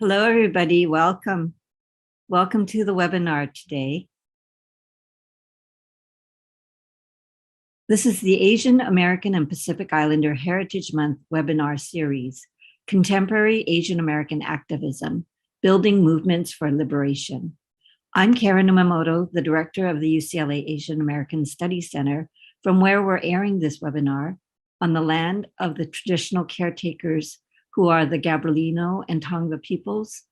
Hello, everybody. Welcome. Welcome to the webinar today. This is the Asian American and Pacific Islander Heritage Month webinar series, Contemporary Asian American Activism, Building Movements for Liberation. I'm Karen Umamoto, the director of the UCLA Asian American Studies Center, from where we're airing this webinar on the land of the traditional caretakers who are the Gabrielino and Tongva peoples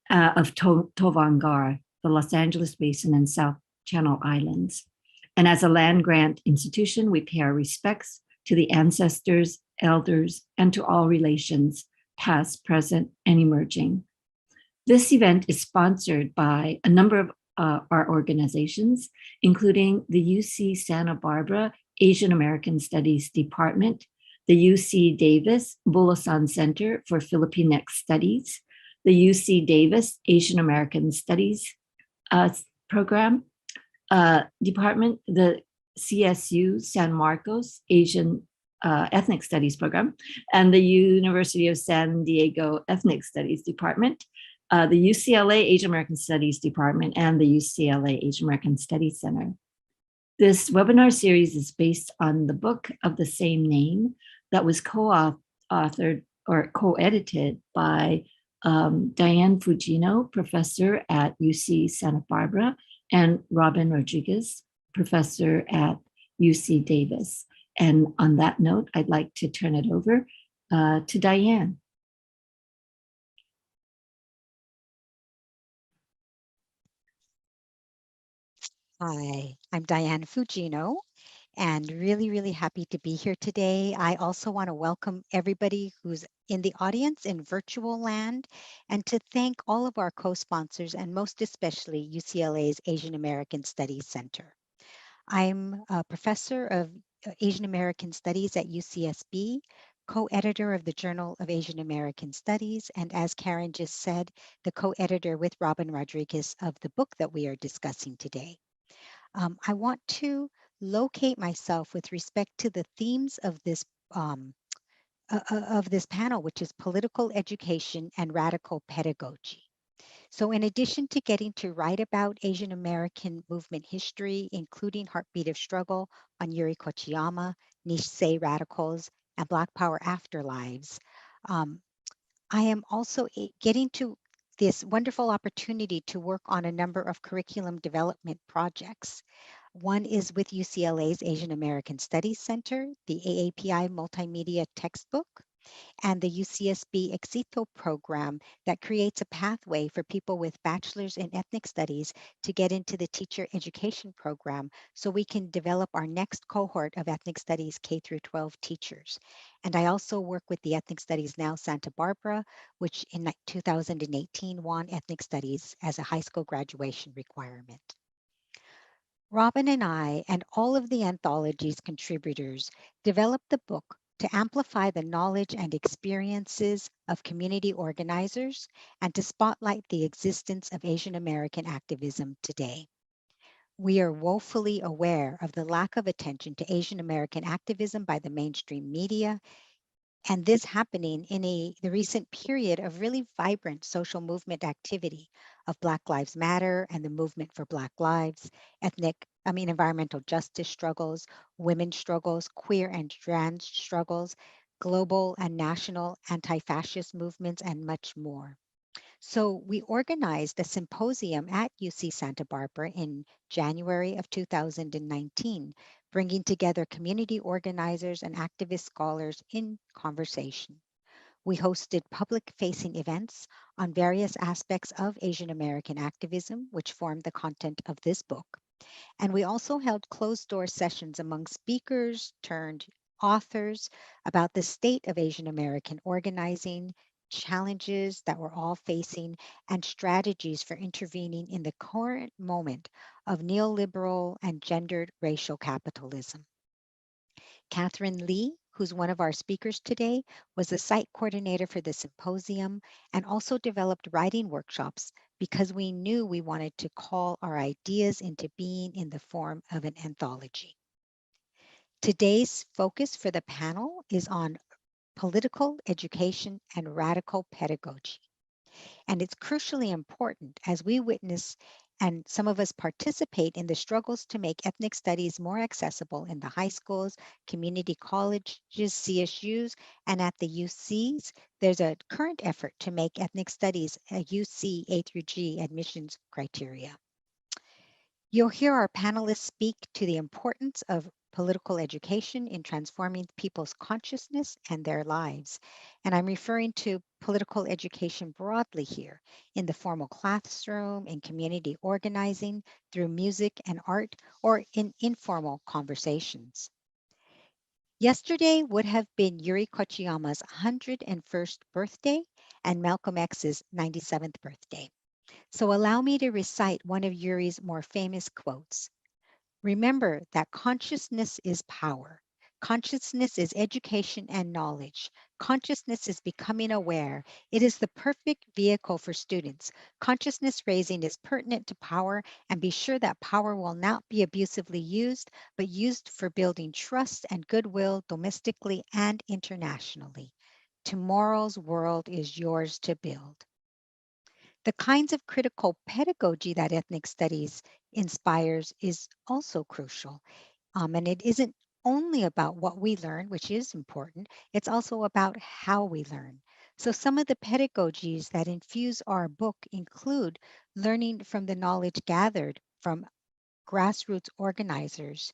of Tovangar, the Los Angeles Basin and South Channel Islands. And as a land grant institution, we pay our respects to the ancestors, elders, and to all relations, past, present, and emerging. This event is sponsored by a number of our organizations, including the UC Santa Barbara Asian American Studies Department, the UC Davis Bulasan Center for Filipinx Studies, the UC Davis Asian American Studies Program Department, the CSU San Marcos Asian Ethnic Studies Program, and the University of San Diego Ethnic Studies Department, the UCLA Asian American Studies Department, and the UCLA Asian American Studies Center. This webinar series is based on the book of the same name that was co-authored or co-edited by Diane Fujino, professor at UC Santa Barbara, and Robyn Rodriguez, professor at UC Davis. And on that note, I'd like to turn it over to Diane. Hi, I'm Diane Fujino, and really happy to be here today. I also want to welcome everybody who's in the audience in virtual land, and to thank all of our co-sponsors, and most especially UCLA's Asian American Studies Center. I'm a professor of Asian American Studies at UCSB, co-editor of the Journal of Asian American Studies, and as Karen just said, the co-editor with Robyn Rodriguez of the book that we are discussing today. I want to locate myself with respect to the themes of this panel, which is political education and radical pedagogy. So in addition to getting to write about Asian American movement history, including Heartbeat of Struggle on Yuri Kochiyama, Nisei radicals, and Black Power afterlives, I am also getting to this wonderful opportunity to work on a number of curriculum development projects. One is with UCLA's Asian American Studies Center, the AAPI Multimedia Textbook, and the UCSB Exito program that creates a pathway for people with bachelor's in ethnic studies to get into the teacher education program so we can develop our next cohort of ethnic studies K through 12 teachers. And I also work with the Ethnic Studies Now Santa Barbara, which in 2018 won ethnic studies as a high school graduation requirement. Robyn and I and all of the anthology's contributors developed the book to amplify the knowledge and experiences of community organizers and to spotlight the existence of Asian American activism today. We are woefully aware of the lack of attention to Asian American activism by the mainstream media, and this happening in the recent period of really vibrant social movement activity of Black Lives Matter and the movement for Black lives, environmental justice struggles, women's struggles, queer and trans struggles, global and national anti-fascist movements, and much more. So we organized a symposium at UC Santa Barbara in January of 2019, bringing together community organizers and activist scholars in conversation. We hosted public-facing events on various aspects of Asian American activism, which formed the content of this book. And we also held closed-door sessions among speakers turned authors about the state of Asian American organizing, challenges that we're all facing, and strategies for intervening in the current moment of neoliberal and gendered racial capitalism. Katherine Lee, who's one of our speakers today, was the site coordinator for the symposium and also developed writing workshops because we knew we wanted to call our ideas into being in the form of an anthology. Today's focus for the panel is on political education and radical pedagogy. And it's crucially important as we witness and some of us participate in the struggles to make ethnic studies more accessible in the high schools, community colleges, CSUs, and at the UCs. There's a current effort to make ethnic studies a UC A through G admissions criteria. You'll hear our panelists speak to the importance of political education in transforming people's consciousness and their lives. And I'm referring to political education broadly here in the formal classroom, in community organizing, through music and art, or in informal conversations. Yesterday would have been Yuri Kochiyama's 101st birthday and Malcolm X's 97th birthday. So allow me to recite one of Yuri's more famous quotes. Remember that consciousness is power. Consciousness is education and knowledge. Consciousness is becoming aware. It is the perfect vehicle for students. Consciousness raising is pertinent to power, and be sure that power will not be abusively used, but used for building trust and goodwill domestically and internationally. Tomorrow's world is yours to build. The kinds of critical pedagogy that ethnic studies inspires is also crucial. And it isn't only about what we learn, which is important, it's also about how we learn. So some of the pedagogies that infuse our book include learning from the knowledge gathered from grassroots organizers,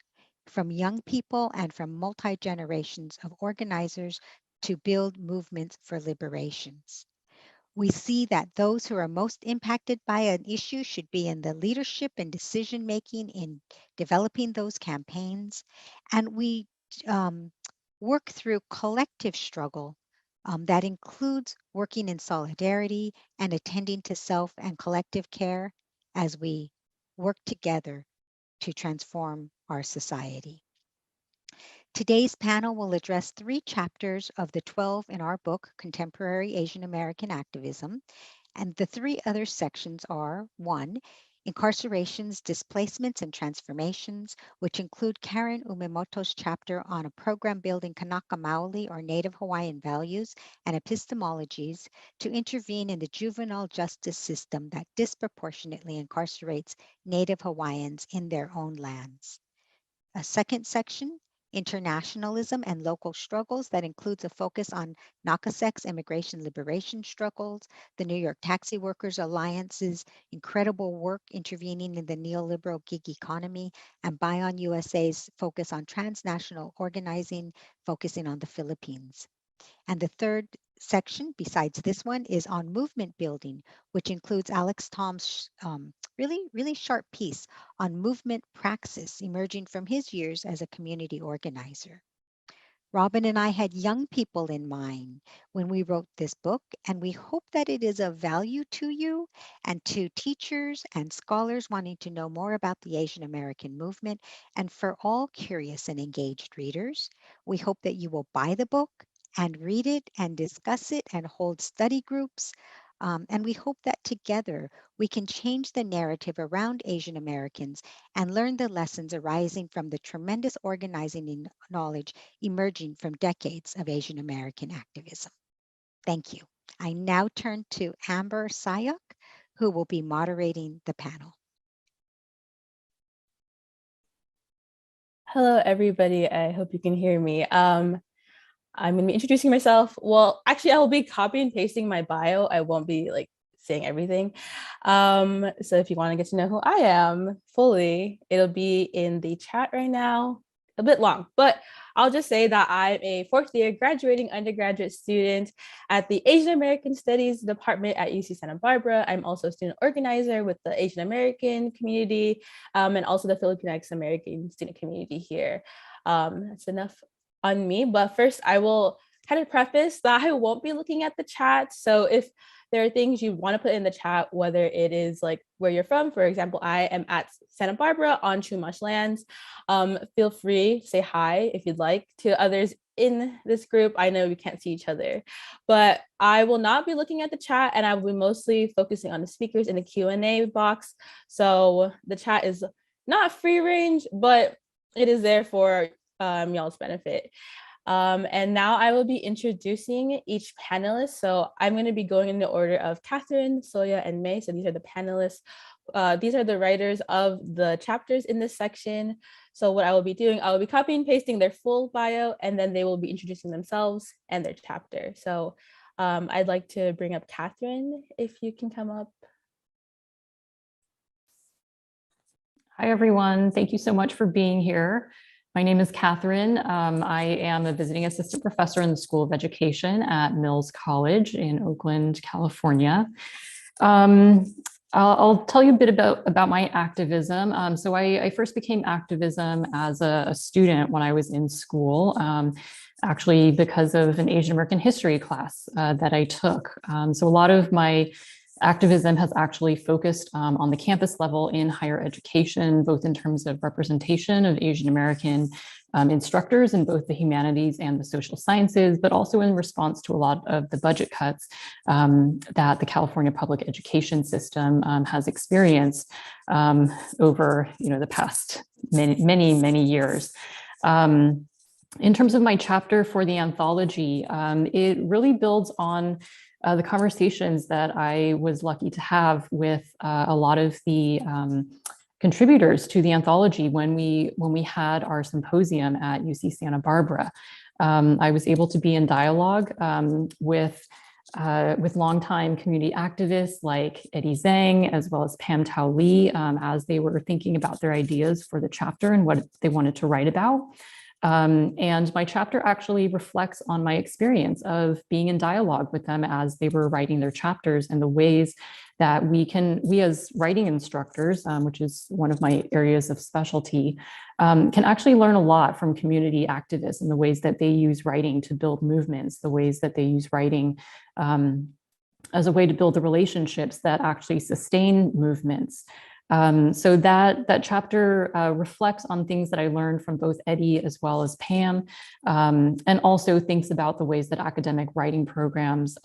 from young people, and from multi-generations of organizers to build movements for liberations. We see that those who are most impacted by an issue should be in the leadership and decision making in developing those campaigns. And we um, work through collective struggle that includes working in solidarity and attending to self and collective care as we work together to transform our society. Today's panel will address 3 chapters of the 12 in our book, Contemporary Asian American Activism. And the 3 other sections are 1, Incarcerations, Displacements, and Transformations, which include Karen Umemoto's chapter on a program building Kanaka Maoli or Native Hawaiian values and epistemologies to intervene in the juvenile justice system that disproportionately incarcerates Native Hawaiians in their own lands. A second section, Internationalism and Local Struggles, that includes a focus on Nakasek's immigration liberation struggles, the New York Taxi Workers Alliance's incredible work intervening in the neoliberal gig economy, and Bion USA's focus on transnational organizing, focusing on the Philippines. And the third section, besides this one, is on movement building, which includes Alex Tom's really sharp piece on movement praxis emerging from his years as a community organizer. Robyn and I had young people in mind when we wrote this book, and we hope that it is of value to you and to teachers and scholars wanting to know more about the Asian American movement. And for all curious and engaged readers, we hope that you will buy the book and read it and discuss it and hold study groups. And we hope that together we can change the narrative around Asian Americans and learn the lessons arising from the tremendous organizing and knowledge emerging from decades of Asian American activism. Thank you. I now turn to Amber Sayoc, who will be moderating the panel. Hello, everybody. I hope you can hear me. I'm going to be introducing myself. Well, actually, I will be copy and pasting my bio. I won't be like saying everything. So if you want to get to know who I am fully, it'll be in the chat right now. A bit long, but I'll just say that I'm a 4th year graduating undergraduate student at the Asian American Studies Department at UC Santa Barbara. I'm also a student organizer with the Asian American community and also the Filipinx American student community here. That's enough on me, but first I will kind of preface that I won't be looking at the chat. So if there are things you want to put in the chat, whether it is like where you're from, for example, I am at Santa Barbara on Chumash lands. Feel free to say hi if you'd like to others in this group. I know we can't see each other, but I will not be looking at the chat, and I will be mostly focusing on the speakers in the Q&A box. So the chat is not free range, but it is there for y'all's benefit. And now I will be introducing each panelist. So I'm going to be going in the order of Katherine, Soya, and May. So these are the panelists. These are the writers of the chapters in this section. So what I will be doing, I will be copying and pasting their full bio, and then they will be introducing themselves and their chapter. So I'd like to bring up Katherine, if you can come up. Hi, everyone. Thank you so much for being here. My name is Katherine. I am a visiting assistant professor in the School of Education at Mills College in Oakland, California. I'll tell you a bit about my activism. So I first became activism as a student when I was in school, actually because of an Asian American history class that I took. So a lot of my activism has actually focused on the campus level in higher education, both in terms of representation of Asian American instructors in both the humanities and the social sciences, but also in response to a lot of the budget cuts that the California public education system has experienced over the past many years. In terms of my chapter for the anthology, it really builds on the conversations that I was lucky to have with a lot of the contributors to the anthology when we had our symposium at UC Santa Barbara. I was able to be in dialogue with longtime community activists like Eddie Zhang, as well as Pam Tao Lee, as they were thinking about their ideas for the chapter and what they wanted to write about. And my chapter actually reflects on my experience of being in dialogue with them as they were writing their chapters, and the ways that we as writing instructors, which is one of my areas of specialty, can actually learn a lot from community activists and the ways that they use writing to build movements, the ways that they use writing as a way to build the relationships that actually sustain movements. So that chapter reflects on things that I learned from both Eddie as well as Pam, and also thinks about the ways that academic writing programs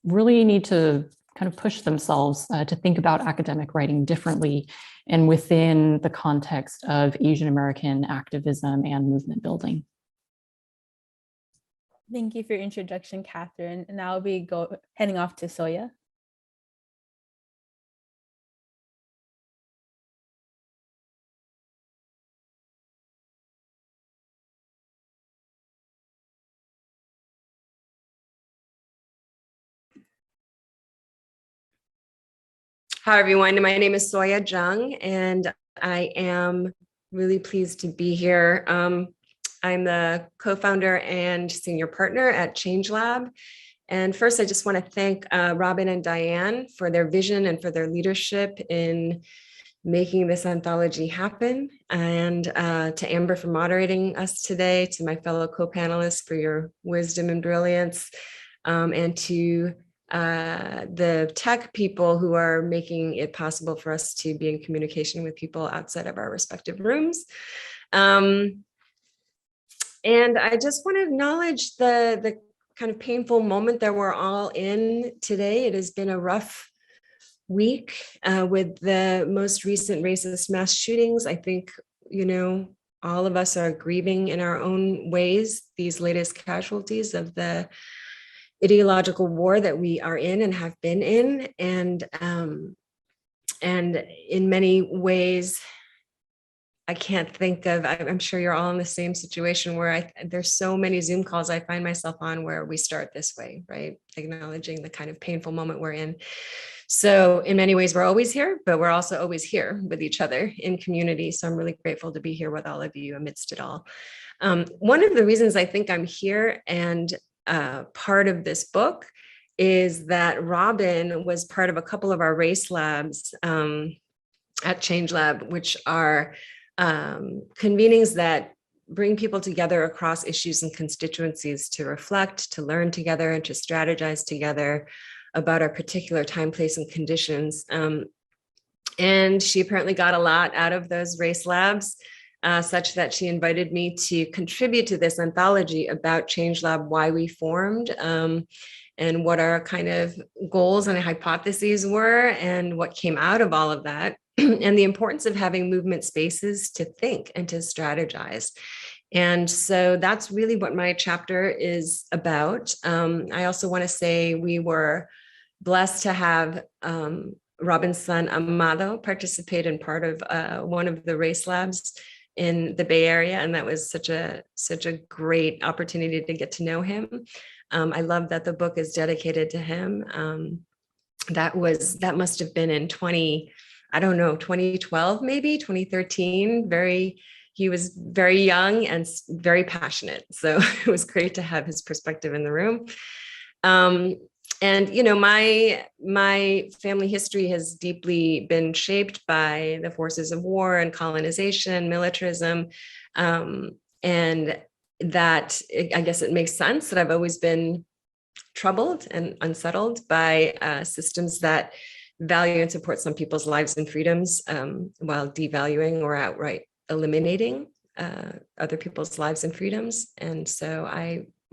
really need to kind of push themselves to think about academic writing differently and within the context of Asian American activism and movement building. Thank you for your introduction, Katherine. And now I'll be heading off to Soya. Hi, everyone. My name is Soya Jung, and I am really pleased to be here. I'm the co-founder and senior partner at ChangeLab. And first, I just want to thank Robyn and Diane for their vision and for their leadership in making this anthology happen, and to Amber for moderating us today, to my fellow co-panelists for your wisdom and brilliance, and to the tech people who are making it possible for us to be in communication with people outside of our respective rooms. And I just want to acknowledge the kind of painful moment that we're all in today. It has been a rough week with the most recent racist mass shootings. I think, all of us are grieving in our own ways these latest casualties of the ideological war that we are in and have been in, and in many ways, I can't think of. I'm sure you're all in the same situation where there's so many Zoom calls I find myself on where we start this way, right? Acknowledging the kind of painful moment we're in. So in many ways, we're always here, but we're also always here with each other in community. So I'm really grateful to be here with all of you amidst it all. One of the reasons I think I'm here and part of this book is that Robyn was part of a couple of our race labs at ChangeLab, which are convenings that bring people together across issues and constituencies to reflect, to learn together, and to strategize together about our particular time, place, and conditions. And she apparently got a lot out of those race labs, such that she invited me to contribute to this anthology about ChangeLab, why we formed, and what our kind of goals and hypotheses were, and what came out of all of that, and the importance of having movement spaces to think and to strategize. And so that's really what my chapter is about. I also want to say we were blessed to have Robyn's son Amado participate in part of one of the race labs in the Bay Area, and that was such a great opportunity to get to know him. I love that the book is dedicated to him. That must have been in 2012, maybe 2013. He was very young and very passionate. So it was great to have his perspective in the room. And, you know, my family history has deeply been shaped by the forces of war and colonization, militarism. And that, I guess it makes sense that I've always been troubled and unsettled by systems that value and support some people's lives and freedoms while devaluing or outright eliminating other people's lives and freedoms. And so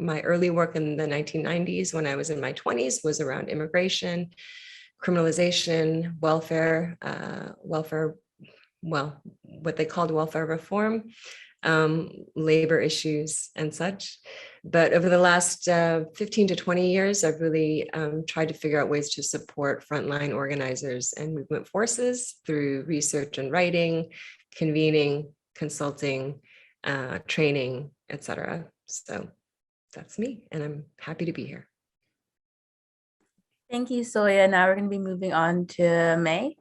my early work in the 1990s, when I was in my 20s, was around immigration, criminalization, welfare, what they called welfare reform, labor issues and such. But over the last 15 to 20 years, I've really tried to figure out ways to support frontline organizers and movement forces through research and writing, convening, consulting, training, etc. So that's me, and I'm happy to be here. Thank you, Soya. Now we're going to be moving on to May.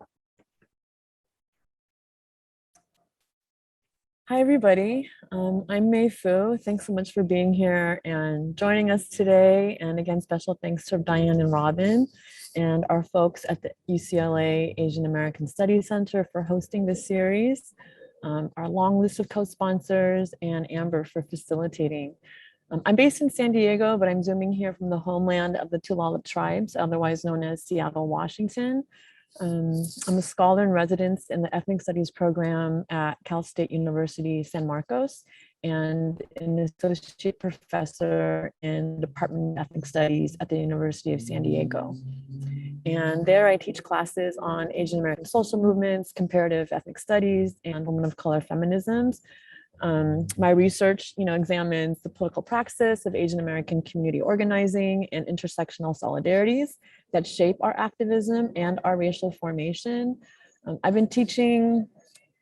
Hi, everybody. I'm May Fu. Thanks so much for being here and joining us today. And again, special thanks to Diane and Robyn and our folks at the UCLA Asian American Studies Center for hosting this series, our long list of co-sponsors, and Amber for facilitating. I'm based in San Diego, but I'm zooming here from the homeland of the Tulalip tribes, otherwise known as Seattle, Washington. I'm a scholar in residence in the Ethnic Studies program at Cal State University, San Marcos, and an associate professor in the Department of Ethnic Studies at the University of San Diego. And there I teach classes on Asian American social movements, comparative ethnic studies, and women of color feminisms. My research, examines the political praxis of Asian American community organizing and intersectional solidarities that shape our activism and our racial formation. I've been teaching,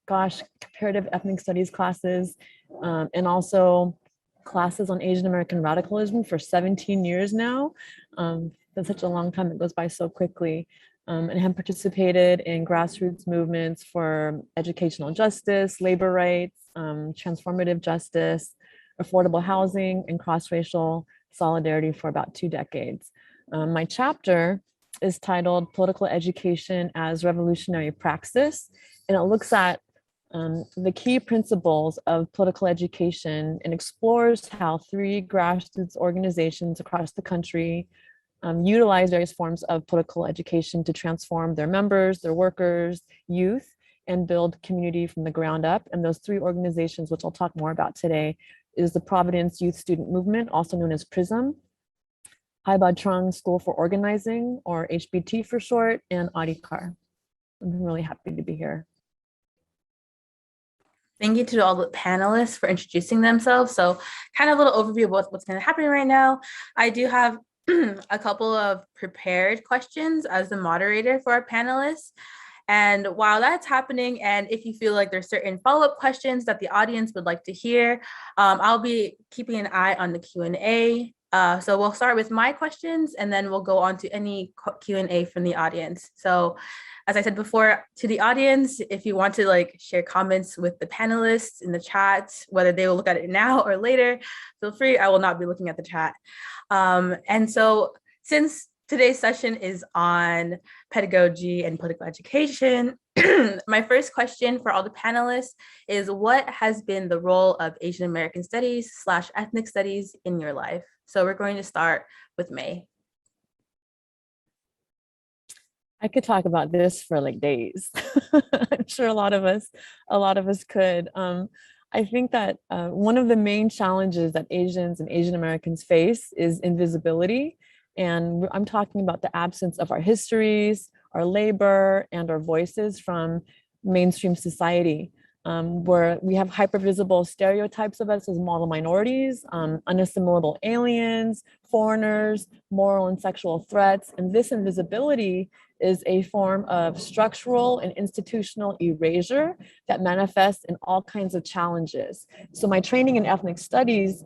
comparative ethnic studies classes and also classes on Asian American radicalism for 17 years now. That's such a long time, it goes by so quickly. And have participated in grassroots movements for educational justice, labor rights, transformative justice, affordable housing, and cross-racial solidarity for about 2 decades. My chapter is titled Political Education as Revolutionary Praxis, and it looks at the key principles of political education and explores how 3 grassroots organizations across the country utilize various forms of political education to transform their members, their workers, youth, and build community from the ground up. And those 3 organizations, which I'll talk more about today, is the Providence Youth Student Movement, also known as Prism, Hai Ba Trung School for Organizing, or HBT for short, and Adhikar. I'm really happy to be here. Thank you to all the panelists for introducing themselves. So kind of a little overview of what's going to happen right now. I do have a couple of prepared questions as the moderator for our panelists. And while that's happening, and if you feel like there's certain follow-up questions that the audience would like to hear, I'll be keeping an eye on the Q&A. So we'll start with my questions, and then we'll go on to any Q&A from the audience. So as I said before, to the audience, if you want to share comments with the panelists in the chat, whether they will look at it now or later, feel free. I will not be looking at the chat. And so since today's session is on pedagogy and political education, my first question for all the panelists is, what has been the role of Asian American studies / ethnic studies in your life? So we're going to start with May. I could talk about this for days. I'm sure a lot of us could. I think that one of the main challenges that Asians and Asian Americans face is invisibility. And I'm talking about the absence of our histories, our labor, and our voices from mainstream society. where we have hypervisible stereotypes of us as model minorities, unassimilable aliens, foreigners, moral and sexual threats. And this invisibility is a form of structural and institutional erasure that manifests in all kinds of challenges. So my training in ethnic studies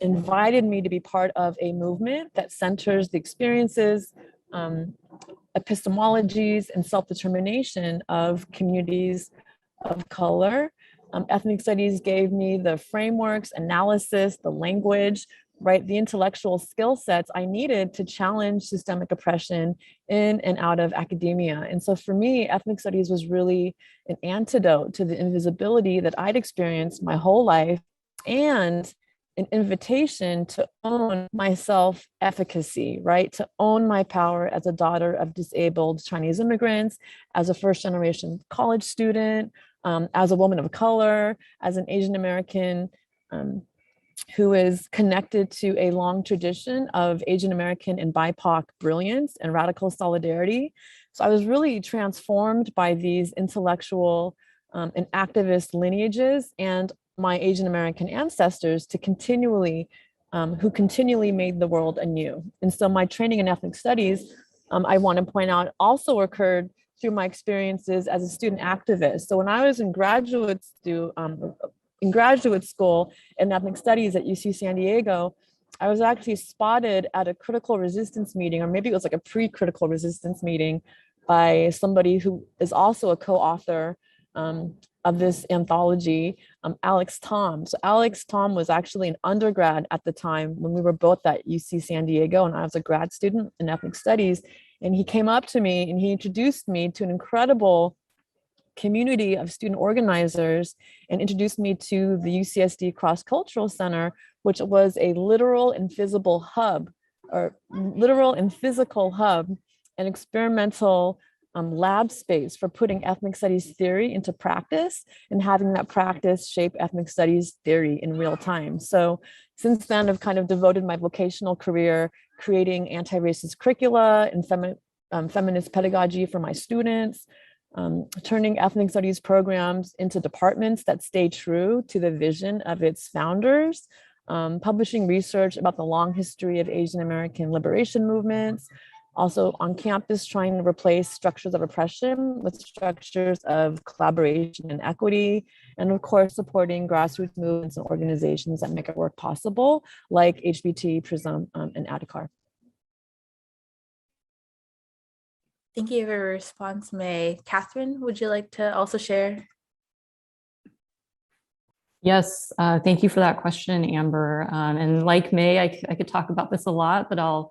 invited me to be part of a movement that centers the experiences, epistemologies, and self-determination of communities of color. Ethnic studies gave me the frameworks, analysis, the language, right, the intellectual skill sets I needed to challenge systemic oppression in and out of academia. And so for me, ethnic studies was really an antidote to the invisibility that I'd experienced my whole life, and an invitation to own my self-efficacy, right? To own my power as a daughter of disabled Chinese immigrants, as a first-generation college student, as a woman of color, as an Asian American who is connected to a long tradition of Asian American and BIPOC brilliance and radical solidarity. So I was really transformed by these intellectual and activist lineages and my Asian American ancestors to who continually made the world anew. And so my training in ethnic studies, I want to point out, also occurred through my experiences as a student activist. So when I was in graduate school in ethnic studies at UC San Diego, I was actually spotted at a critical resistance meeting, or maybe it was like a pre-critical resistance meeting, by somebody who is also a co-author of this anthology, Alex Tom. So Alex Tom was actually an undergrad at the time when we were both at UC San Diego, and I was a grad student in ethnic studies. And he came up to me and he introduced me to an incredible community of student organizers and introduced me to the UCSD Cross-Cultural Center, which was a literal and physical hub, an experimental lab space for putting ethnic studies theory into practice and having that practice shape ethnic studies theory in real time. So since then, I've kind of devoted my vocational career creating anti-racist curricula and feminist pedagogy for my students, turning ethnic studies programs into departments that stay true to the vision of its founders, publishing research about the long history of Asian American liberation movements, also on campus trying to replace structures of oppression with structures of collaboration and equity, and of course supporting grassroots movements and organizations that make our work possible, like HBT, Prism, and Adhikar. Thank you for your response, May. Katherine, would you like to also share? Yes, thank you for that question, Amber. And like May, I could talk about this a lot, but I'll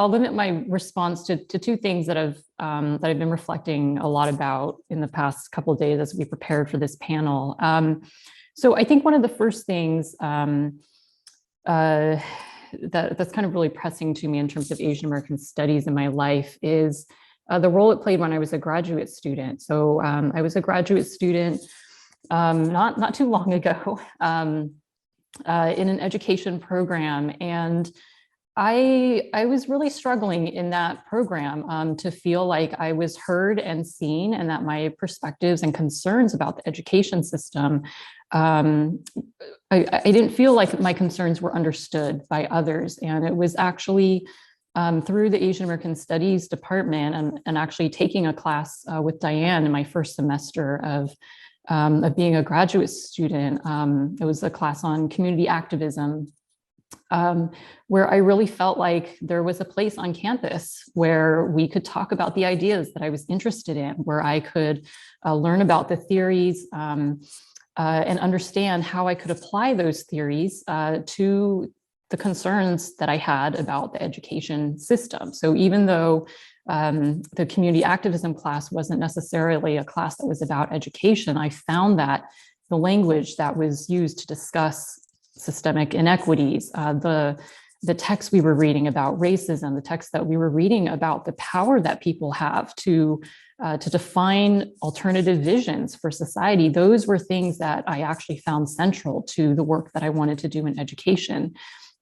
limit my response to two things that I've been reflecting a lot about in the past couple of days as we prepared for this panel. So I think one of the first things that's kind of really pressing to me in terms of Asian American studies in my life is the role it played when I was a graduate student. So I was a graduate student not too long ago in an education program, and I was really struggling in that program to feel like I was heard and seen, and that my perspectives and concerns about the education system, I didn't feel like my concerns were understood by others. And it was actually through the Asian American Studies department and actually taking a class with Diane in my first semester of being a graduate student. It was a class on community activism, where I really felt like there was a place on campus where we could talk about the ideas that I was interested in, where I could learn about the theories and understand how I could apply those theories to the concerns that I had about the education system. So even though the community activism class wasn't necessarily a class that was about education, I found that the language that was used to discuss systemic inequities, the texts we were reading about racism, the texts that we were reading about the power that people have to define alternative visions for society, those were things that I actually found central to the work that I wanted to do in education.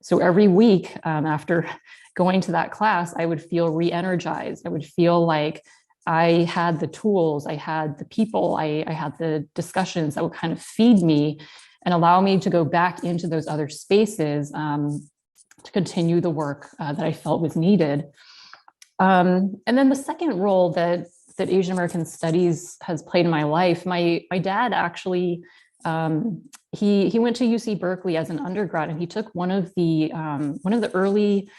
So every week after going to that class, I would feel re-energized. I would feel like I had the tools, I had the people, I had the discussions that would kind of feed me and allow me to go back into those other spaces to continue the work that I felt was needed. And then the second role that Asian American Studies has played in my life, my dad actually, he went to UC Berkeley as an undergrad, and he took one of the early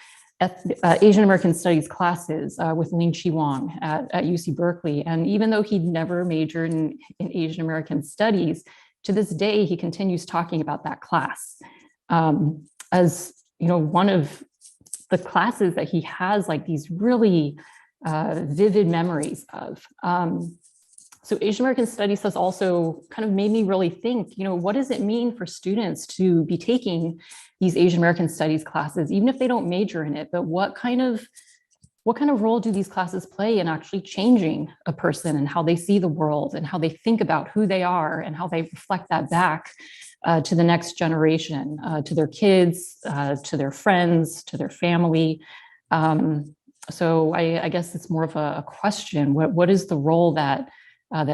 Asian American Studies classes with Ling Chi Wang at UC Berkeley. And even though he'd never majored in Asian American Studies, to this day, he continues talking about that class as, you know, one of the classes that he has like these really vivid memories of. So Asian American Studies has also kind of made me really think, you know, what does it mean for students to be taking these Asian American Studies classes, even if they don't major in it, but what kind of role do these classes play in actually changing a person and how they see the world and how they think about who they are and how they reflect that back to the next generation, to their kids, to their friends, to their family. So I guess it's more of a question. What is the role that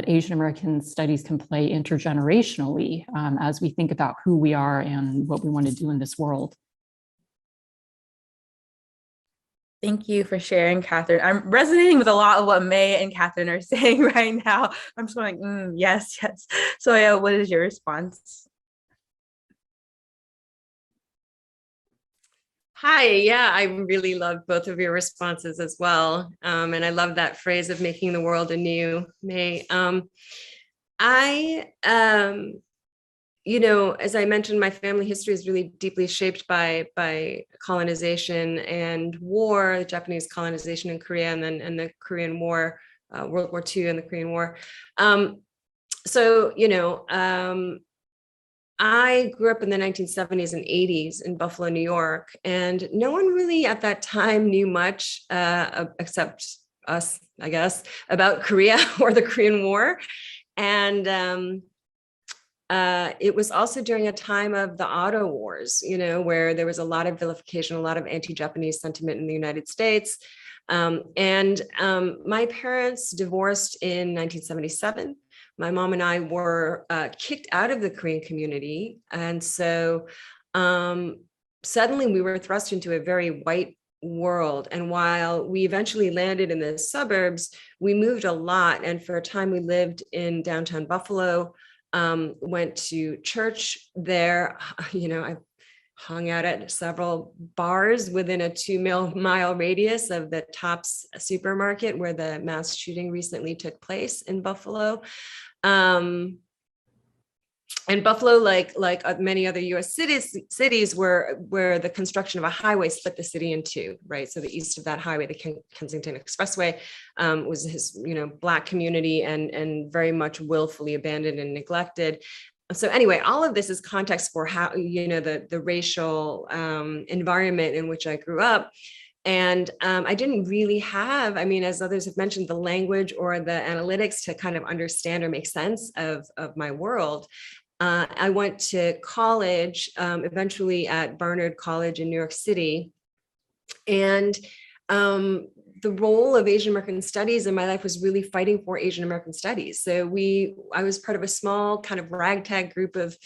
Asian American Studies can play intergenerationally as we think about who we are and what we want to do in this world? Thank you for sharing, Katherine. I'm resonating with a lot of what May and Katherine are saying right now. I'm just going, yes, yes. Soya, what is your response? Hi, yeah, I really love both of your responses as well. And I love that phrase of making the world anew, May. You know, as I mentioned, my family history is really deeply shaped by colonization and war, the Japanese colonization in Korea, and the Korean War, World War II and the Korean War. So, you know, I grew up in the 1970s and 80s in Buffalo, New York, and no one really at that time knew much except us, I guess, about Korea or the Korean War. And it was also during a time of the auto wars, you know, where there was a lot of vilification, a lot of anti-Japanese sentiment in the United States. My parents divorced in 1977. My mom and I were kicked out of the Korean community. And so suddenly we were thrust into a very white world. And while we eventually landed in the suburbs, we moved a lot. And for a time we lived in downtown Buffalo, went to church there. You know, I hung out at several bars within a 2-mile radius of the Tops supermarket where the mass shooting recently took place in Buffalo. And Buffalo, like many other U.S. cities, where the construction of a highway split the city in two, right? So the east of that highway, the Kensington Expressway, was his, you know, Black community and very much willfully abandoned and neglected. So anyway, all of this is context for how, you know, the racial environment in which I grew up. And I didn't really have, I mean, as others have mentioned, the language or the analytics to kind of understand or make sense of my world. I went to college, eventually at Barnard College in New York City. And the role of Asian American Studies in my life was really fighting for Asian American Studies. So I was part of a small kind of ragtag group of,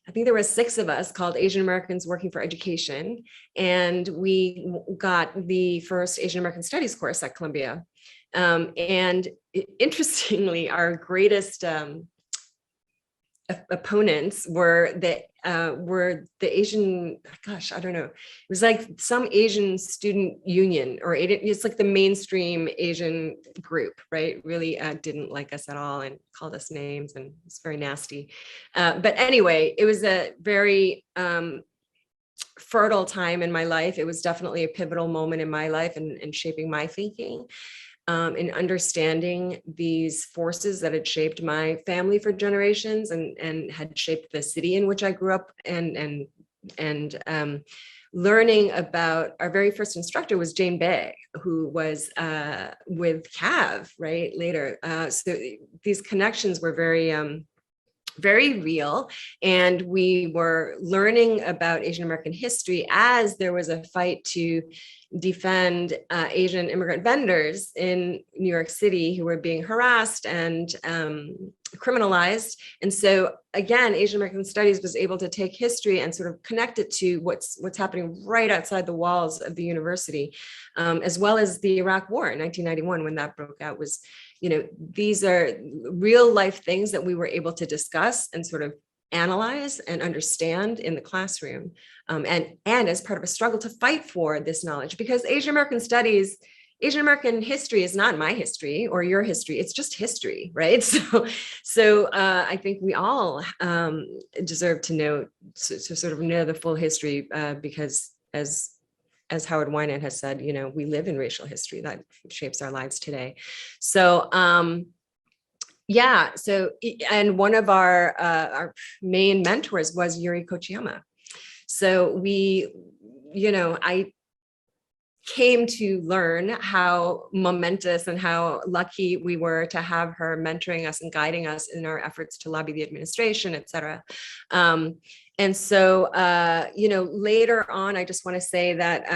I think there were 6 of us called Asian Americans Working for Education. And we got the first Asian American Studies course at Columbia. And interestingly, our greatest opponents were the Asian, gosh, I don't know. It was like some Asian student union, or it's like the mainstream Asian group, right? Really didn't like us at all and called us names, and it's very nasty. But anyway, it was a very fertile time in my life. It was definitely a pivotal moment in my life and shaping my thinking. In understanding these forces that had shaped my family for generations and had shaped the city in which I grew up, and learning about our very first instructor was Jane Bay, who was with CAV, right, later. So these connections were very very real. And we were learning about Asian American history as there was a fight to defend Asian immigrant vendors in New York City who were being harassed and criminalized. And so again, Asian American Studies was able to take history and sort of connect it to what's happening right outside the walls of the university, as well as the Iraq War in 1991 when that broke out. Was, you know, these are real life things that we were able to discuss and sort of analyze and understand in the classroom, and as part of a struggle to fight for this knowledge, because Asian American Studies, Asian American history is not my history or your history. It's just history, right? So I think we all deserve to know, to sort of know the full history, because as Howard Winant has said, you know, we live in racial history that shapes our lives today. So yeah, so, and one of our main mentors was Yuri Kochiyama. So we, you know, I came to learn how momentous and how lucky we were to have her mentoring us and guiding us in our efforts to lobby the administration, et cetera. And so, you know, later on, I just want to say that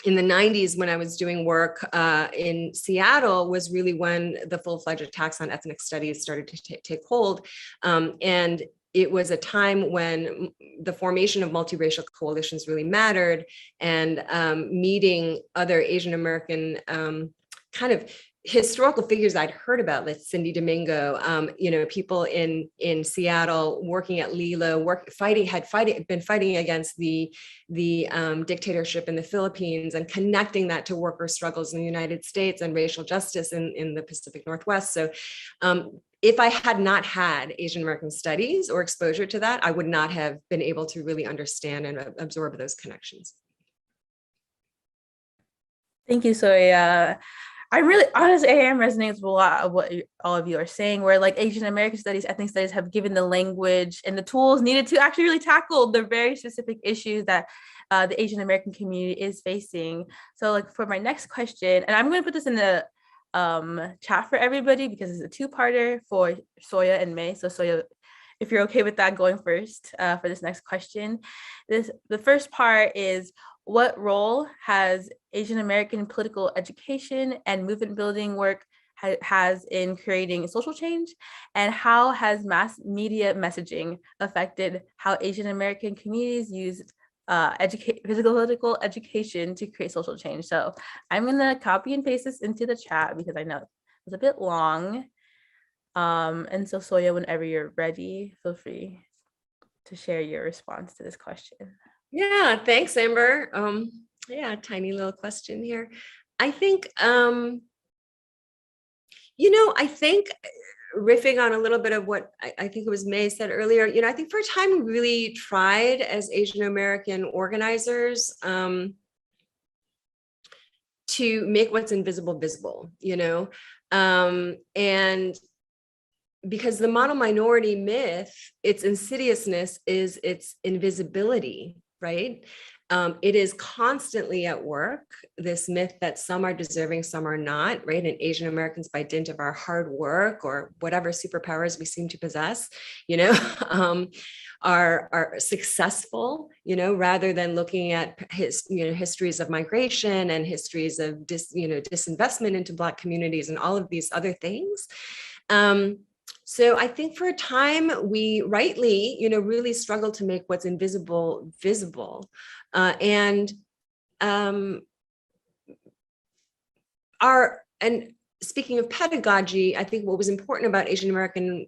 in the 90s, when I was doing work in Seattle, was really when the full-fledged attacks on ethnic studies started to take hold. And it was a time when the formation of multiracial coalitions really mattered, and meeting other Asian American kind of historical figures I'd heard about, like Cindy Domingo, you know, people in Seattle working at Lilo, been fighting against the dictatorship in the Philippines, and connecting that to worker struggles in the United States and racial justice in the Pacific Northwest. So if I had not had Asian American Studies or exposure to that, I would not have been able to really understand and absorb those connections. Thank you, Soya. I really, honestly, I am resonating with a lot of what all of you are saying, where like Asian American Studies, ethnic studies have given the language and the tools needed to actually really tackle the very specific issues that the Asian American community is facing. So like for my next question, and I'm going to put this in the chat for everybody because it's a two-parter for Soya and May. So Soya, if you're okay with that, going first for this next question. The first part is, what role has Asian American political education and movement building work has in creating social change? And how has mass media messaging affected how Asian American communities use political education to create social change? So I'm gonna copy and paste this into the chat because I know it's a bit long. And so Soya, whenever you're ready, feel free to share your response to this question. Yeah, thanks, Amber. Yeah, tiny little question here. I think, you know, I think riffing on a little bit of what I think it was May said earlier, you know, I think for a time we really tried as Asian American organizers to make what's invisible visible, you know, and because the model minority myth, its insidiousness is its invisibility, right? It is constantly at work, this myth that some are deserving, some are not, right? And Asian Americans, by dint of our hard work or whatever superpowers we seem to possess, you know, are successful, you know, rather than looking at histories of migration and histories of disinvestment into Black communities and all of these other things. So I think for a time we rightly, you know, really struggled to make what's invisible visible. And speaking of pedagogy, I think what was important about Asian American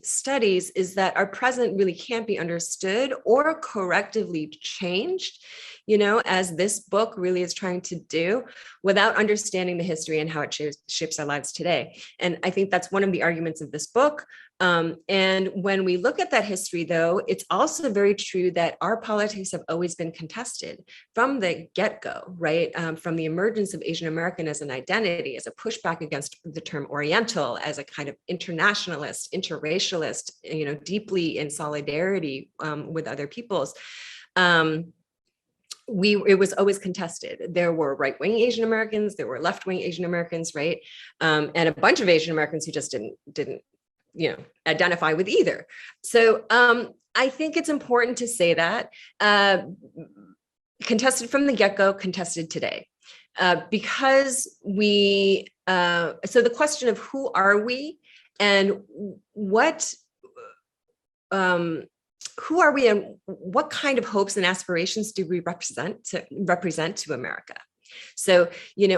studies is that our present really can't be understood or correctively changed, you know, as this book really is trying to do, without understanding the history and how it shapes our lives today. And I think that's one of the arguments of this book. And when we look at that history, though, it's also very true that our politics have always been contested from the get-go, right? From the emergence of Asian American as an identity, as a pushback against the term Oriental, as a kind of internationalist, interracialist, you know, deeply in solidarity with other peoples. It was always contested. There were right-wing Asian Americans, there were left-wing Asian Americans, right? And a bunch of Asian Americans who just didn't identify with either. So I think it's important to say that contested from the get-go, contested today. Because so the question of who are we and who are we and what kind of hopes and aspirations do we represent to America? So,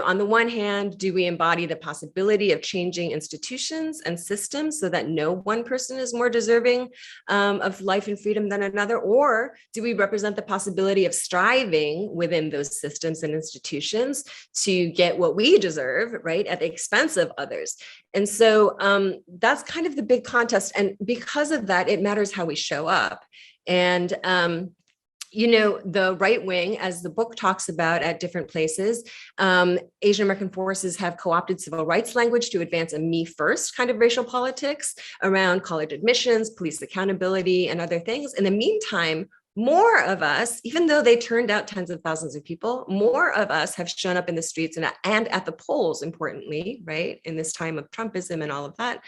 on the one hand, do we embody the possibility of changing institutions and systems so that no one person is more deserving of life and freedom than another? Or do we represent the possibility of striving within those systems and institutions to get what we deserve, right, at the expense of others? And so that's kind of the big contest. And because of that, it matters how we show up. And the right wing, as the book talks about at different places, Asian American forces have co-opted civil rights language to advance a me first kind of racial politics around college admissions, police accountability, and other things. In the meantime, more of us, even though they turned out tens of thousands of people, more of us have shown up in the streets and at the polls, importantly, right, in this time of Trumpism and all of that,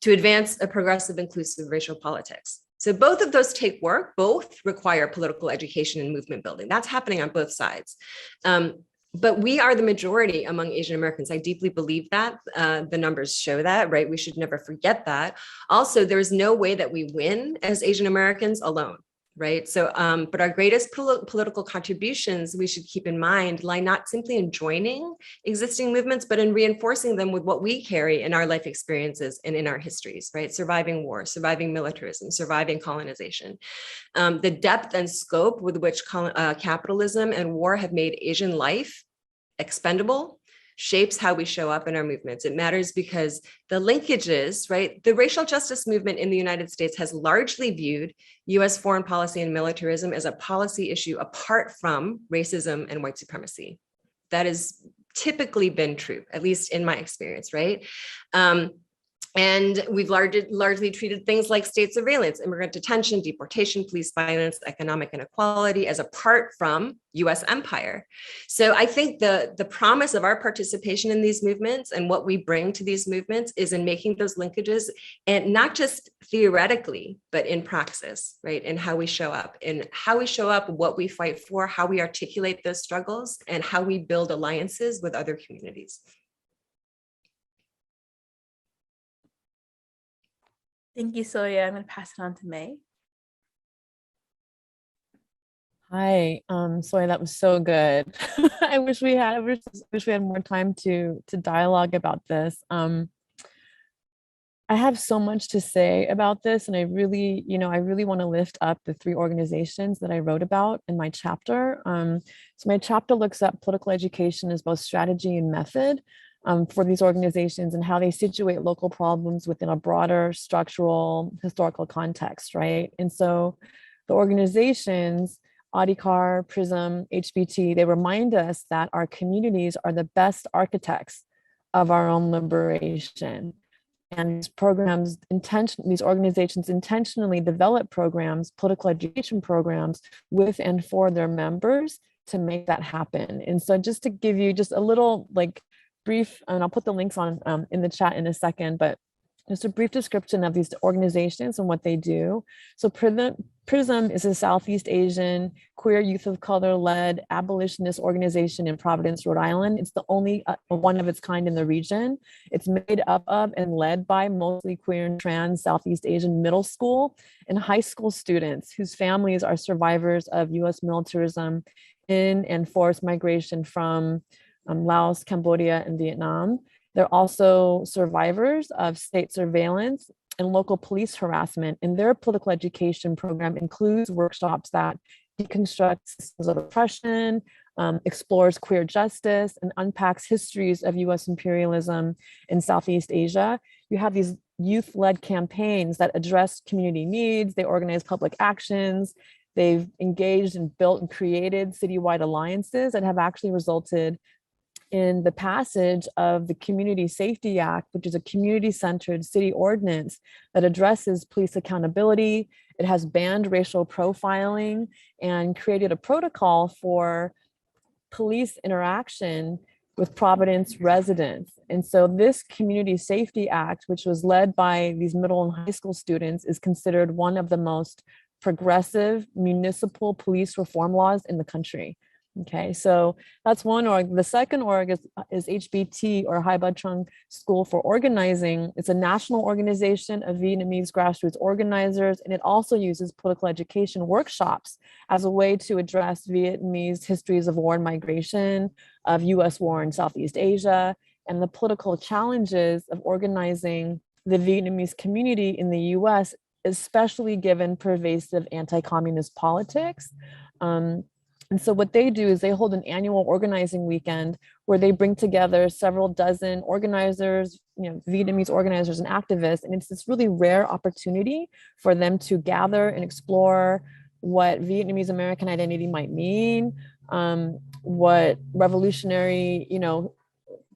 to advance a progressive, inclusive racial politics. So both of those take work, both require political education and movement building. That's happening on both sides. But we are the majority among Asian Americans. I deeply believe that. The numbers show that, right? We should never forget that. Also, there is no way that we win as Asian Americans alone. Right. So, but our greatest political contributions, we should keep in mind, lie not simply in joining existing movements, but in reinforcing them with what we carry in our life experiences and in our histories, right? Surviving war, surviving militarism, surviving colonization. The depth and scope with which capitalism and war have made Asian life expendable shapes how we show up in our movements. It matters because the linkages, right? The racial justice movement in the United States has largely viewed US foreign policy and militarism as a policy issue apart from racism and white supremacy. That has typically been true, at least in my experience, right? And we've largely treated things like state surveillance, immigrant detention, deportation, police violence, economic inequality as apart from US empire. So I think the promise of our participation in these movements and what we bring to these movements is in making those linkages, and not just theoretically, but in praxis, right? And how we show up, what we fight for, how we articulate those struggles, and how we build alliances with other communities. Thank you, Soya. I'm going to pass it on to May. Hi, Soya, that was so good. I wish we had more time to dialogue about this. I have so much to say about this, and I really want to lift up the 3 organizations that I wrote about in my chapter. So my chapter looks at political education as both strategy and method for these organizations and how they situate local problems within a broader structural historical context, right? And so the organizations, Adhikar, Prism, HBT, they remind us that our communities are the best architects of our own liberation. And these organizations intentionally develop programs, political education programs with and for their members to make that happen. And so just to give you just a little brief, and I'll put the links on in the chat in a second, but just a brief description of these organizations and what they do. So Prism is a Southeast Asian queer youth of color led abolitionist organization in Providence, Rhode Island. It's the only one of its kind in the region. It's made up of and led by mostly queer and trans Southeast Asian middle school and high school students whose families are survivors of US militarism in and forced migration from Laos, Cambodia, and Vietnam. They're also survivors of state surveillance and local police harassment, and their political education program includes workshops that deconstruct systems of oppression, explores queer justice, and unpacks histories of US imperialism in Southeast Asia. You have these youth-led campaigns that address community needs, they organize public actions, they've engaged and built and created citywide alliances that have actually resulted in the passage of the Community Safety Act, which is a community-centered city ordinance that addresses police accountability. It has banned racial profiling and created a protocol for police interaction with Providence residents. And so this Community Safety Act, which was led by these middle and high school students, is considered one of the most progressive municipal police reform laws in the country. Okay, so that's one org. The second org is HBT, or Hai Ba Trung School for Organizing. It's a national organization of Vietnamese grassroots organizers, and it also uses political education workshops as a way to address Vietnamese histories of war and migration, of US war in Southeast Asia, and the political challenges of organizing the Vietnamese community in the US, especially given pervasive anti-communist politics. And so what they do is they hold an annual organizing weekend where they bring together several dozen organizers, Vietnamese organizers and activists. And it's this really rare opportunity for them to gather and explore what Vietnamese American identity might mean, what revolutionary,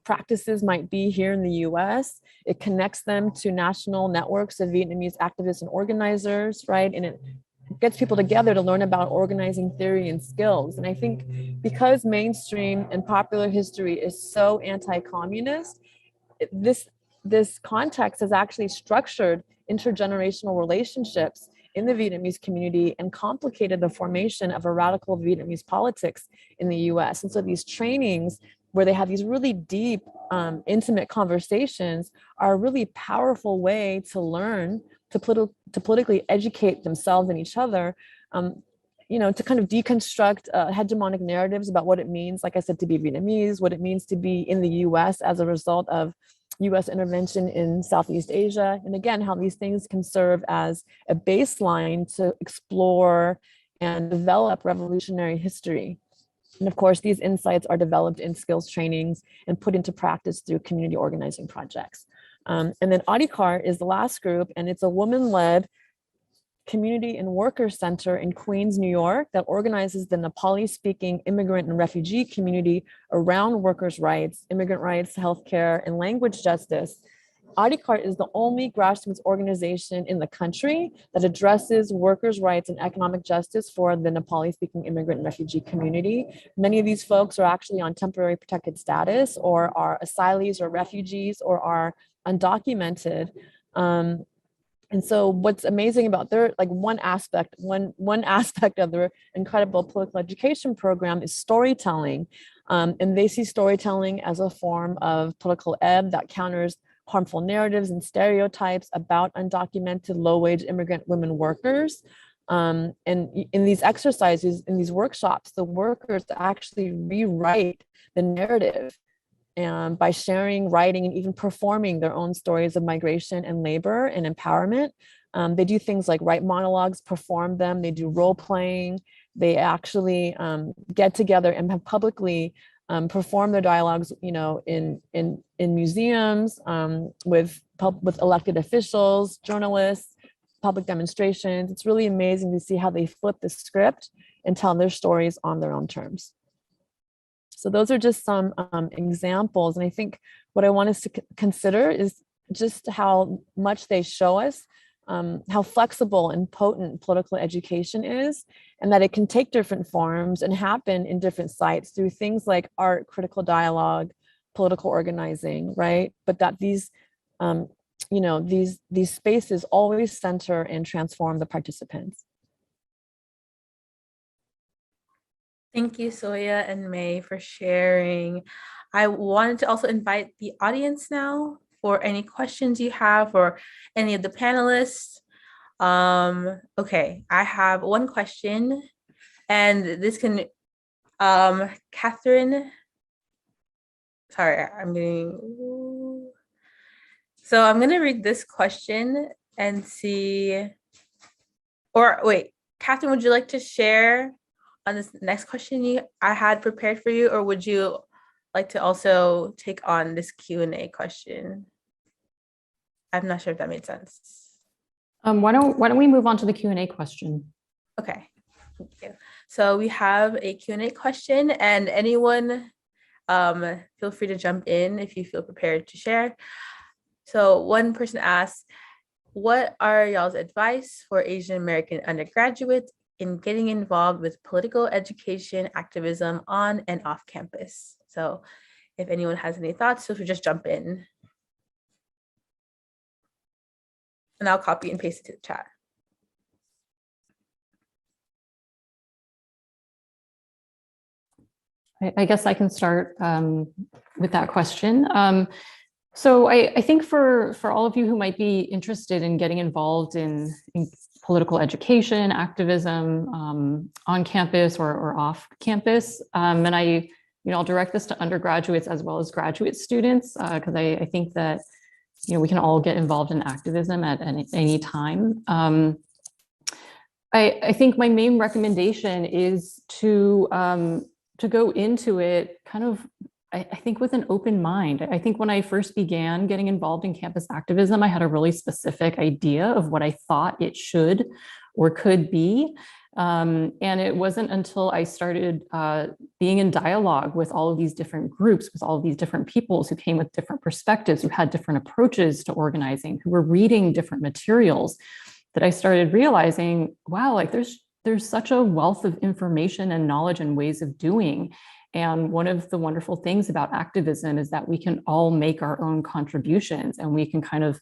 practices might be here in the US. It connects them to national networks of Vietnamese activists and organizers, right? And it gets people together to learn about organizing theory and skills. And I think because mainstream and popular history is so anti-communist, this context has actually structured intergenerational relationships in the Vietnamese community and complicated the formation of a radical Vietnamese politics in the US. And so these trainings where they have these really deep, intimate conversations are a really powerful way to learn to politically educate themselves and each other, to kind of deconstruct hegemonic narratives about what it means, like I said, to be Vietnamese, what it means to be in the US as a result of US intervention in Southeast Asia. And again, how these things can serve as a baseline to explore and develop revolutionary history. And of course, these insights are developed in skills trainings and put into practice through community organizing projects. And then Adhikar is the last group, and it's a woman-led community and worker center in Queens, New York, that organizes the Nepali-speaking immigrant and refugee community around workers' rights, immigrant rights, healthcare, and language justice. Adhikar is the only grassroots organization in the country that addresses workers' rights and economic justice for the Nepali-speaking immigrant and refugee community. Many of these folks are actually on temporary protected status, or are asylees or refugees, or are undocumented. And so what's amazing about their, like one aspect of their incredible political education program is storytelling. And they see storytelling as a form of political ed that counters harmful narratives and stereotypes about undocumented low-wage immigrant women workers. And in these exercises, in these workshops, the workers actually rewrite the narrative by sharing, writing, and even performing their own stories of migration and labor and empowerment. They do things like write monologues, perform them, they do role playing, they actually get together and have publicly perform their dialogues, in museums, with elected officials, journalists, public demonstrations. It's really amazing to see how they flip the script and tell their stories on their own terms. So those are just some examples. And I think what I want us to consider is just how much they show us how flexible and potent political education is, and that it can take different forms and happen in different sites through things like art, critical dialogue, political organizing, right? But that these, these spaces always center and transform the participants. Thank you, Soya and May, for sharing. I wanted to also invite the audience now for any questions you have for any of the panelists. Okay, I have one question, and this can, Katherine, sorry, so I'm gonna read this question and see, or wait, Katherine, would you like to share on this next question I had prepared for you, or would you like to also take on this Q&A question? I'm not sure if that made sense. Why don't we move on to the Q&A question? Okay, thank you. So we have a Q&A question, and anyone feel free to jump in if you feel prepared to share. So one person asked, what are y'all's advice for Asian American undergraduates in getting involved with political education activism on and off campus? So if anyone has any thoughts, feel free to just jump in. And I'll copy and paste it to the chat. I guess I can start with that question. So I think for all of you who might be interested in getting involved in political education, activism on campus or off campus, and I'll direct this to undergraduates as well as graduate students, because I think that we can all get involved in activism at any time. I think my main recommendation is to go into it kind of, I think, with an open mind. I think when I first began getting involved in campus activism, I had a really specific idea of what I thought it should or could be. And it wasn't until I started being in dialogue with all of these different groups, with all of these different peoples who came with different perspectives, who had different approaches to organizing, who were reading different materials, that I started realizing, wow, like there's such a wealth of information and knowledge and ways of doing. And one of the wonderful things about activism is that we can all make our own contributions and we can kind of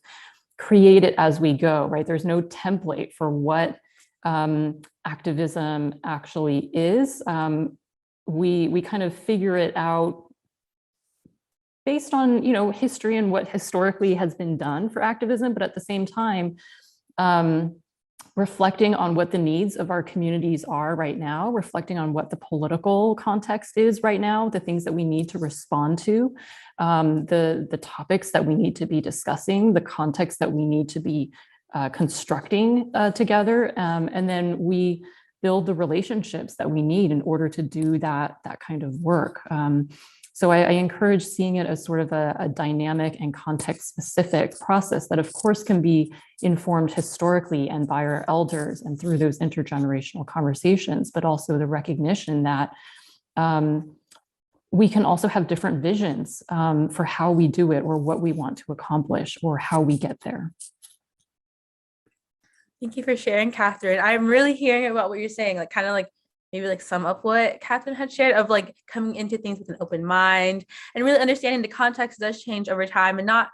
create it as we go, right? There's no template for what activism actually is. We kind of figure it out based on, history and what historically has been done for activism, but at the same time, reflecting on what the needs of our communities are right now, reflecting on what the political context is right now, the things that we need to respond to, the topics that we need to be discussing, the context that we need to be constructing together, and then we build the relationships that we need in order to do that kind of work. So I encourage seeing it as sort of a dynamic and context-specific process that, of course, can be informed historically and by our elders and through those intergenerational conversations, but also the recognition that we can also have different visions for how we do it or what we want to accomplish or how we get there. Thank you for sharing, Katherine. I'm really hearing about what you're saying, like kind of like maybe like sum up what Katherine had shared of like coming into things with an open mind and really understanding the context does change over time and not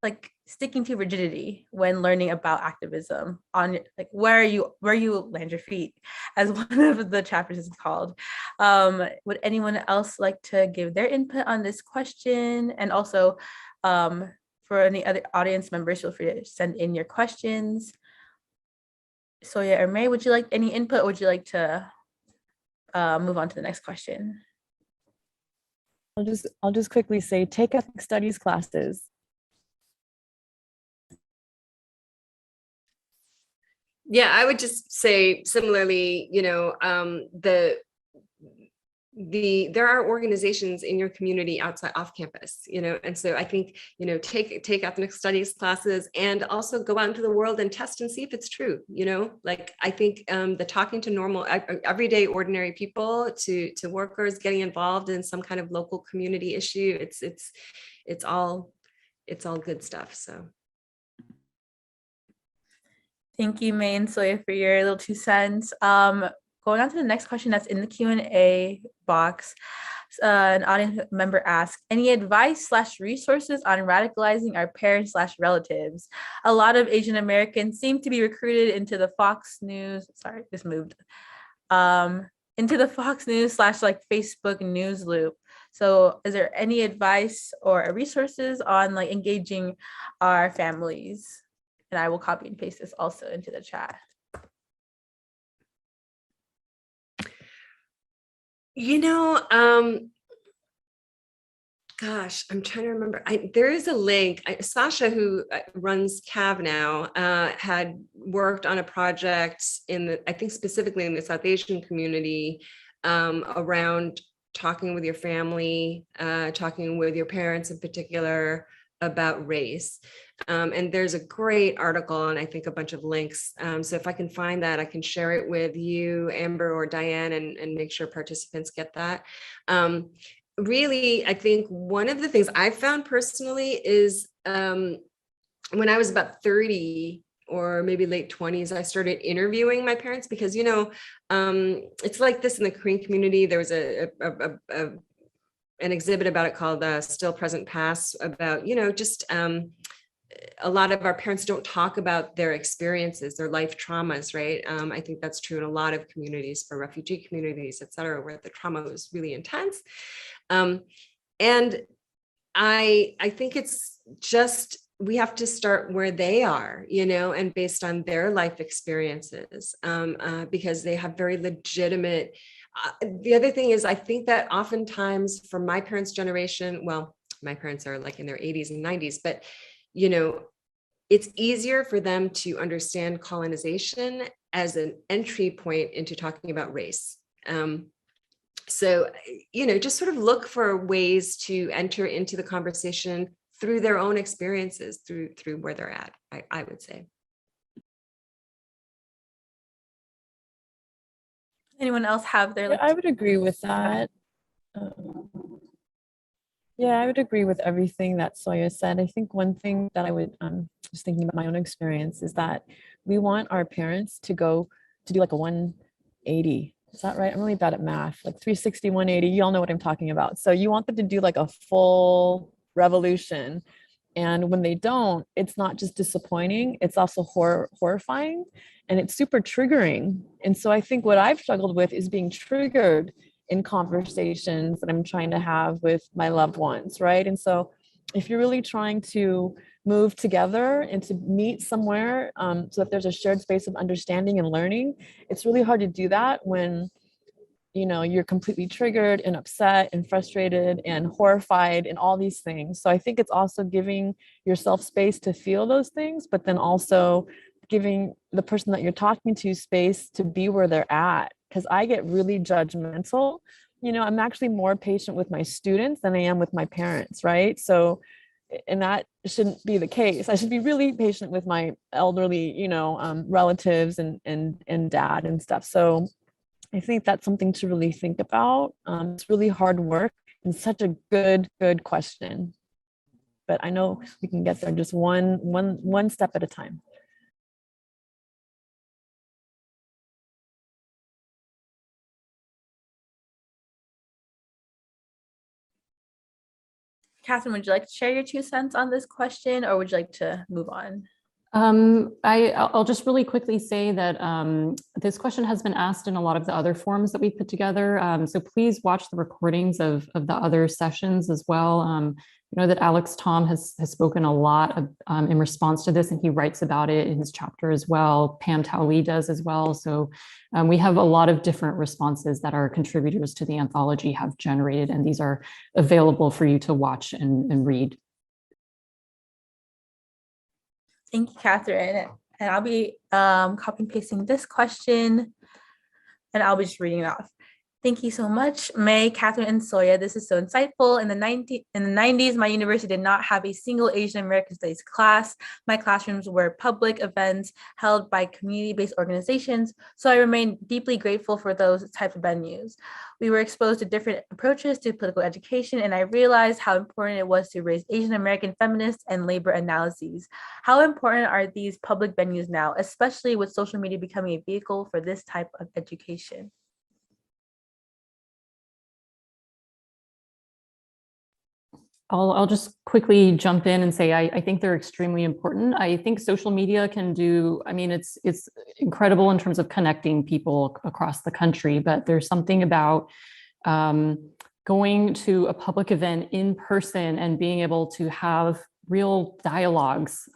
like sticking to rigidity when learning about activism on like where you land your feet, as one of the chapters is called. Would anyone else like to give their input on this question? And also for any other audience members, feel free to send in your questions. Soya or May, would you like any input or would you like to move on to the next question? I'll just quickly say, take ethnic studies classes. Yeah, I would just say similarly, there are organizations in your community outside off campus, and so I think, take ethnic studies classes and also go out into the world and test and see if it's true, like I think the talking to normal, everyday, ordinary people to workers getting involved in some kind of local community issue, it's all good stuff. So. Thank you, May and Soya, for your little 2 cents. Going on to the next question that's in the Q&A box, an audience member asked, any advice/resources on radicalizing our parents/relatives? A lot of Asian Americans seem to be recruited into the Fox News, sorry, this moved, into the Fox News / like Facebook news loop. So is there any advice or resources on like engaging our families? And I will copy and paste this also into the chat. Gosh, I'm trying to remember. There is a link. Sasha, who runs CAV now, had worked on a project I think specifically in the South Asian community, around talking with your family, talking with your parents in particular about race. And there's a great article and I think a bunch of links. So if I can find that, I can share it with you, Amber or Diane, and make sure participants get that. Really, I think one of the things I found personally is when I was about 30 or maybe late 20s, I started interviewing my parents because, it's like this in the Korean community. There was an exhibit about it called Still Present Past, about, just a lot of our parents don't talk about their experiences, their life traumas, right? I think that's true in a lot of communities, for refugee communities, et cetera, where the trauma was really intense. And I think it's just, we have to start where they are, and based on their life experiences, because they have very legitimate. The other thing is, I think that oftentimes for my parents' generation, well, my parents are like in their 80s and 90s, but it's easier for them to understand colonization as an entry point into talking about race. So, just sort of look for ways to enter into the conversation through their own experiences, through where they're at, I would say. Anyone else have their? Yeah, I would agree with that. Yeah, I would agree with everything that Soya said. I think one thing that I would, just thinking about my own experience, is that we want our parents to go to do like a 180. Is that right? I'm really bad at math, like 360, 180. You all know what I'm talking about. So you want them to do like a full revolution. And when they don't, it's not just disappointing, it's also horrifying, and it's super triggering. And so I think what I've struggled with is being triggered in conversations that I'm trying to have with my loved ones, right? And so if you're really trying to move together and to meet somewhere, so that there's a shared space of understanding and learning, it's really hard to do that when you're completely triggered and upset and frustrated and horrified and all these things. So I think it's also giving yourself space to feel those things, but then also giving the person that you're talking to space to be where they're at. Because I get really judgmental. I'm actually more patient with my students than I am with my parents, right? So, and that shouldn't be the case. I should be really patient with my elderly, relatives and dad and stuff. So I think that's something to really think about. It's really hard work and such a good question. But I know we can get there just one step at a time. Katherine, would you like to share your 2 cents on this question, or would you like to move on? I'll just really quickly say that this question has been asked in a lot of the other forums that we put together. So please watch the recordings of the other sessions as well. I know that Alex Tom has spoken a lot in response to this, and he writes about it in his chapter as well. Pam Tao Lee does as well. So we have a lot of different responses that our contributors to the anthology have generated, and these are available for you to watch and read. Thank you, Katherine. And I'll be copy and pasting this question, and I'll be just reading it off. Thank you so much, May, Katherine, and Soya. This is so insightful. In the 90s, my university did not have a single Asian American Studies class. My classrooms were public events held by community-based organizations, so I remain deeply grateful for those type of venues. We were exposed to different approaches to political education, and I realized how important it was to raise Asian American feminists and labor analyses. How important are these public venues now, especially with social media becoming a vehicle for this type of education? I'll just quickly jump in and say I think they're extremely important. I think social media can do, it's incredible in terms of connecting people across the country, but there's something about going to a public event in person and being able to have real dialogues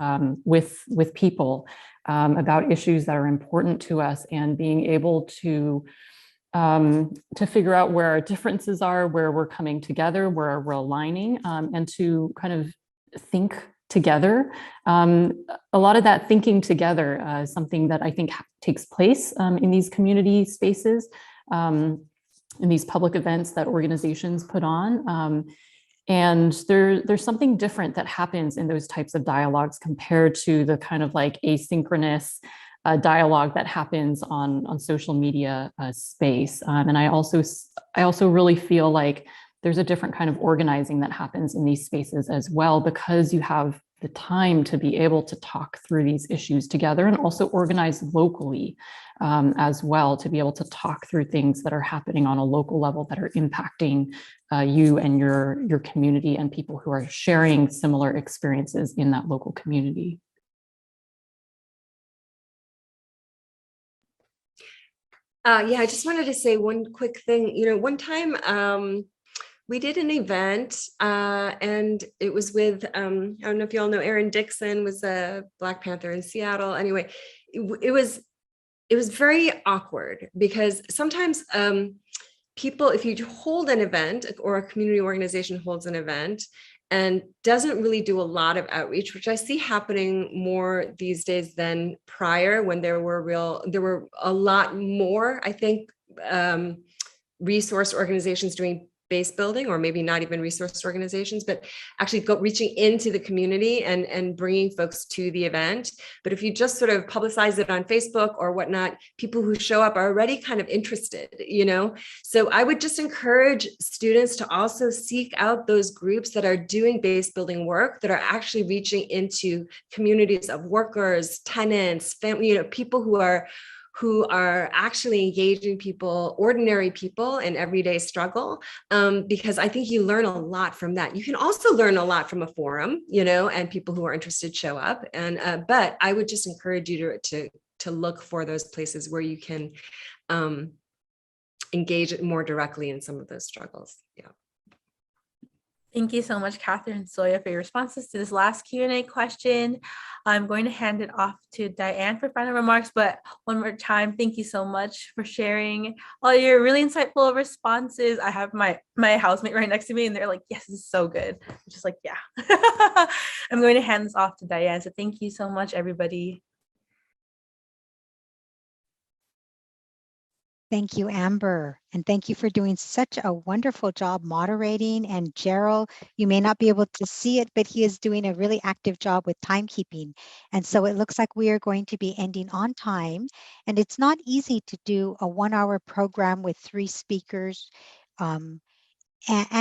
with people about issues that are important to us, and being able to figure out where our differences are, where we're coming together, where we're aligning, and to kind of think together. A lot of that thinking together is something that I think takes place in these community spaces, in these public events that organizations put on. And there's something different that happens in those types of dialogues compared to the kind of like asynchronous dialogue that happens on social media space. And I also really feel like there's a different kind of organizing that happens in these spaces as well, because you have the time to be able to talk through these issues together, and also organize locally as well, to be able to talk through things that are happening on a local level that are impacting you and your community, and people who are sharing similar experiences in that local community. Yeah, I just wanted to say one quick thing. You know, one time we did an event and it was with, I don't know if you all know, Aaron Dixon was a Black Panther in Seattle. Anyway, it was very awkward, because sometimes people, if you hold an event, or a community organization holds an event and doesn't really do a lot of outreach, which I see happening more these days than prior, when there were a lot more, I think, resource organizations doing base building, or maybe not even resource organizations, but actually reaching into the community and bringing folks to the event. But if you just sort of publicize it on Facebook or whatnot, people who show up are already kind of interested, you know? So I would just encourage students to also seek out those groups that are doing base building work, that are actually reaching into communities of workers, tenants, family, you know, people who are actually engaging people, ordinary people in everyday struggle, because I think you learn a lot from that. You can also learn a lot from a forum, you know, and people who are interested show up. And but I would just encourage you to look for those places where you can engage more directly in some of those struggles. Yeah. Thank you so much, Katherine and Soya, for your responses to this last Q&A question. I'm going to hand it off to Diane for final remarks, but one more time, thank you so much for sharing all your really insightful responses. I have my housemate right next to me, and they're like, yes, this is so good. I'm just like, yeah. I'm going to hand this off to Diane. So thank you so much, everybody. Thank you, Amber. And thank you for doing such a wonderful job moderating. And Gerald, you may not be able to see it, but he is doing a really active job with timekeeping. And so it looks like we are going to be ending on time. And it's not easy to do a 1-hour program with 3 speakers and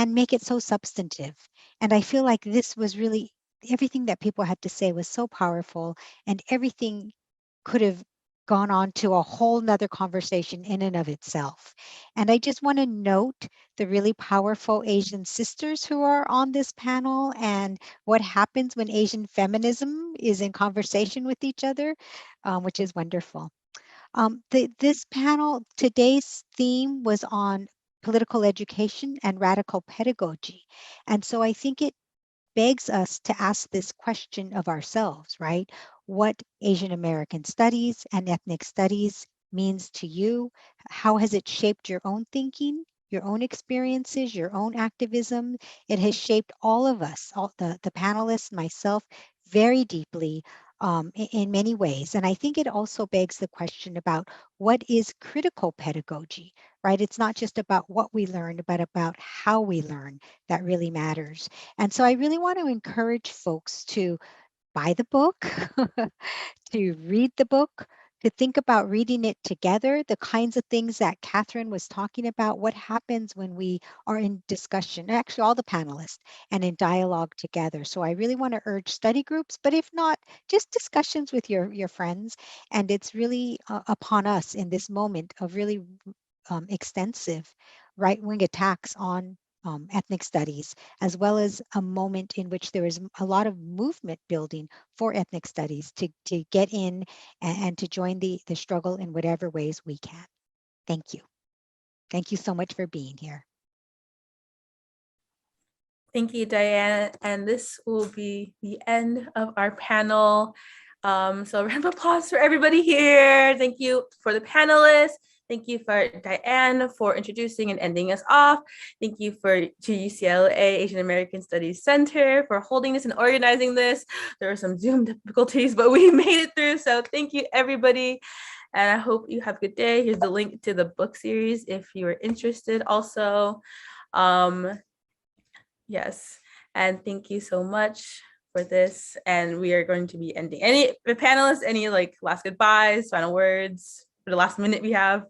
make it so substantive. And I feel like this was really, everything that people had to say was so powerful, and everything could have gone on to a whole nother conversation in and of itself. And I just want to note the really powerful Asian sisters who are on this panel, and what happens when Asian feminism is in conversation with each other, which is wonderful. This panel, today's theme was on political education and radical pedagogy. And so I think it begs us to ask this question of ourselves, right? What Asian American studies and ethnic studies means to you? How has it shaped your own thinking, your own experiences, your own activism? It has shaped all of us, all the panelists, myself, very deeply in many ways. And I think it also begs the question about what is critical pedagogy, right? It's not just about what we learn, but about how we learn that really matters. And so I really want to encourage folks to buy the book, to read the book, to think about reading it together, the kinds of things that Katherine was talking about, what happens when we are in discussion, actually all the panelists, and in dialogue together. So I really want to urge study groups, but if not, just discussions with your friends. And it's really upon us in this moment of really extensive right-wing attacks on ethnic studies, as well as a moment in which there is a lot of movement building for ethnic studies to get in and to join the struggle in whatever ways we can. Thank you. Thank you so much for being here. Thank you, Diane. And this will be the end of our panel. So a round of applause for everybody here. Thank you for the panelists. Thank you for Diane for introducing and ending us off. Thank you to UCLA Asian American Studies Center for holding this and organizing this. There were some Zoom difficulties, but we made it through. So thank you, everybody. And I hope you have a good day. Here's the link to the book series if you are interested also. Yes, and thank you so much for this. And we are going to be ending. Any panelists, any like last goodbyes, final words for the last minute we have?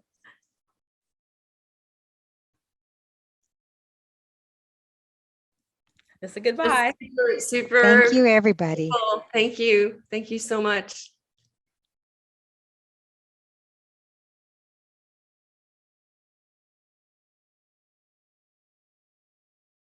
Just a goodbye. Super, super Thank you, everybody. cool. Thank you. Thank you so much.